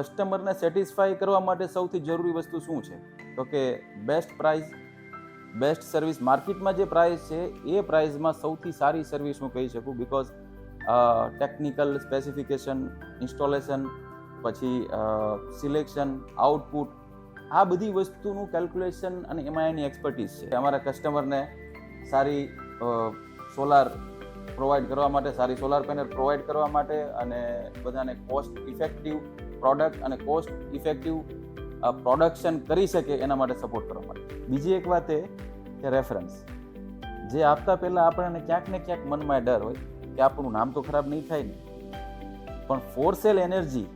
કસ્ટમરને સેટિસ્ફાઈ કરવા માટે સૌથી જરૂરી વસ્તુ શું છે? તો કે બેસ્ટ પ્રાઇસ, બેસ્ટ સર્વિસ. માર્કેટમાં જે પ્રાઇસ છે એ પ્રાઇસમાં સૌથી સારી સર્વિસ હું કહી શકું, બિકોઝ ટેકનિકલ સ્પેસિફિકેશન, ઇન્સ્ટોલેશન, પછી સિલેક્શન, આઉટપુટ, આ બધી વસ્તુનું કેલ્ક્યુલેશન અને એમાં એની એક્સપર્ટીઝ છે. અમારા કસ્ટમરને સારી સોલાર પ્રોવાઈડ કરવા માટે, સારી સોલાર પેનલ પ્રોવાઈડ કરવા માટે અને બધાને કોસ્ટ ઇફેક્ટિવ પ્રોડક્ટ અને કોસ્ટ ઇફેક્ટિવ પ્રોડક્શન કરી શકે એના માટે સપોર્ટ કરવા માટે. બીજી એક વાત એ કે રેફરન્સ જે આપતા પહેલાં આપણને ક્યાંક ને ક્યાંક મનમાં ડર હોય કે આપણું નામ તો ખરાબ નહીં થાય ને, પણ ફોરસેલ એનર્જી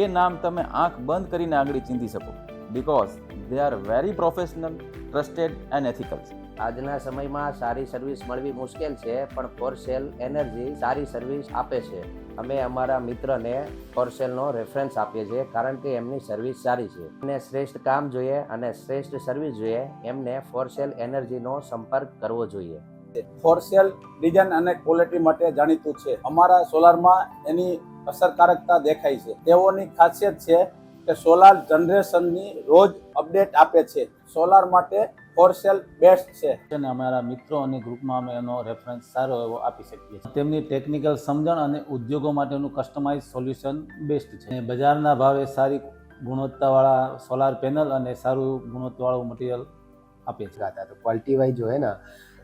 એ નામ તમે આંખ બંધ કરીને આગળ ચીંધી શકો, because they are very professional, trusted and ethical. આજના સમયમાં સારી સર્વિસ મળવી મુશ્કેલ છે, પણ ફોરસેલ એનર્જી સારી સર્વિસ આપે છે. અમે અમારા મિત્રને ફોરસેલનો રેફરન્સ આપીએ છીએ કારણ કે એમની સર્વિસ સારી છે. એમને શ્રેષ્ઠ કામ જોઈએ અને શ્રેષ્ઠ સર્વિસ જોઈએ, એમને ફોરસેલ એનર્જીનો સંપર્ક કરવો જોઈએ. ફોરસેલ ડિઝાઇન અને ક્વોલિટી માટે જાણીતું છે. અમારા સોલારમાં એની અસરકારકતા દેખાય છે. તેઓની ખાસિયત છે કે સોલાર જનરેશનની રોજ અપડેટ આપે છે. સોલાર માટે ફોરસેલ બેસ્ટ છે. અને અમારા મિત્રો અને ગ્રુપમાં અમે એનો રેફરન્સ સારો એવો આપી શકીએ છીએ. તેમની ટેકનિકલ સમજણ અને ઉદ્યોગો માટેનું કસ્ટમાઇઝ સોલ્યુશન બેસ્ટ છે. અને બજારના ભાવે સારી गुणवत्तावाला सोलार पैनल और सारू गुणवत्ता मटेरियल आपे आता। तो क्वालिटी वाइज जो है ना,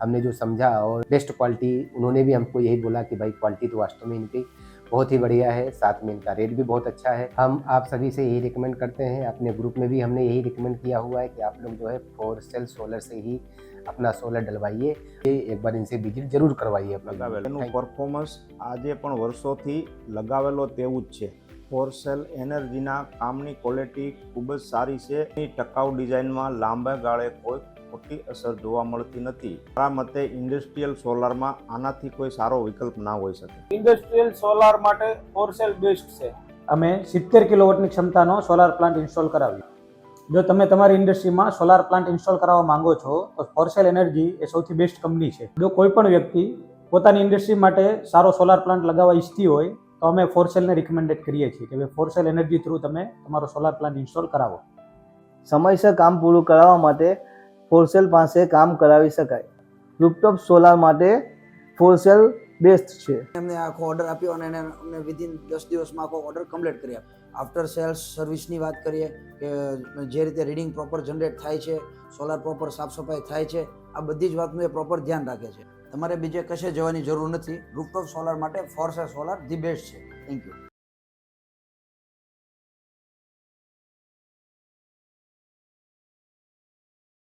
हमने जो समझा और बेस्ट क्वालिटी, उन्होंने भी हमको यही बोला कि भाई क्वालिटी तो वास्तव में इनकी बहुत ही बढ़िया है, साथ में इनका रेट भी बहुत अच्छा है। हम आप सभी से यही रिकमेंड करते हैं, अपने ग्रुप में भी हमने यही रिकमेंड किया हुआ है कि आप लोग जो है फोरसेल सोलर से ही अपना सोलर डलवाइए, एक बार इनसे विजिट जरूर करवाइए। अपना परफॉर्मन्स आजे पण वर्षोथी लगावेलो तेवुं ज छे। फोरसेल एनर्जीना कामनी क्वॉलिटी खूब ज सारी छे। टकाऊ डिजाइनमां लांबा गाळे कोई खोटी असर जोवा मळती नथी। मारा मते इंडस्ट्रीयल सोलारमां आनाथी कोई सारो विकल्प ना होई शके। इंडस्ट्रीयल सोलार माटे फोरसेल बेस्ट छे। અમે 70 કિલોવોટની ક્ષમતાનો સોલાર પ્લાન્ટ ઇન્સ્ટોલ કરાવ્યો। જો તમે તમારી ઇન્ડસ્ટ્રીમાં સોલાર પ્લાન્ટ ઇન્સ્ટોલ કરાવવા માંગો છો તો ફોરસેલ એનર્જી એ સૌથી બેસ્ટ કંપની છે। જો કોઈ પણ વ્યક્તિ પોતાની ઇન્ડસ્ટ્રી માટે સારો સોલાર પ્લાન્ટ લગાવવા ઈચ્છતી હોય તો અમે ફોરસેલને રિકમેન્ડેડ કરીએ છીએ કે ફોરસેલ એનર્જી થ્રુ તમે તમારો સોલાર પ્લાન્ટ ઇન્સ્ટોલ કરાવો। સમયસર કામ પૂરું કરાવવા માટે ફોરસેલ પાસે કામ કરાવી શકાય। રૂફટોપ સોલાર માટે ફોરસેલ બેસ્ટ છે। એમને આખો ઓર્ડર આપ્યો અને એને અમને વિધિન 10 દિવસમાં આખો ઓર્ડર કમ્પ્લીટ કરી આપ્યો। આફ્ટર સેલ્સ સર્વિસની વાત કરીએ કે જે રીતે રીડિંગ પ્રોપર જનરેટ થાય છે, સોલાર પ્રોપર સાફ સફાઈ થાય છે, આ બધી જ વાતનું એ પ્રોપર ધ્યાન રાખે છે। તમારે બીજે કશે જવાની જરૂર નથી। રૂફટોપ સોલાર માટે ફોરસેલ સોલાર ધી બેસ્ટ છે। Thank you.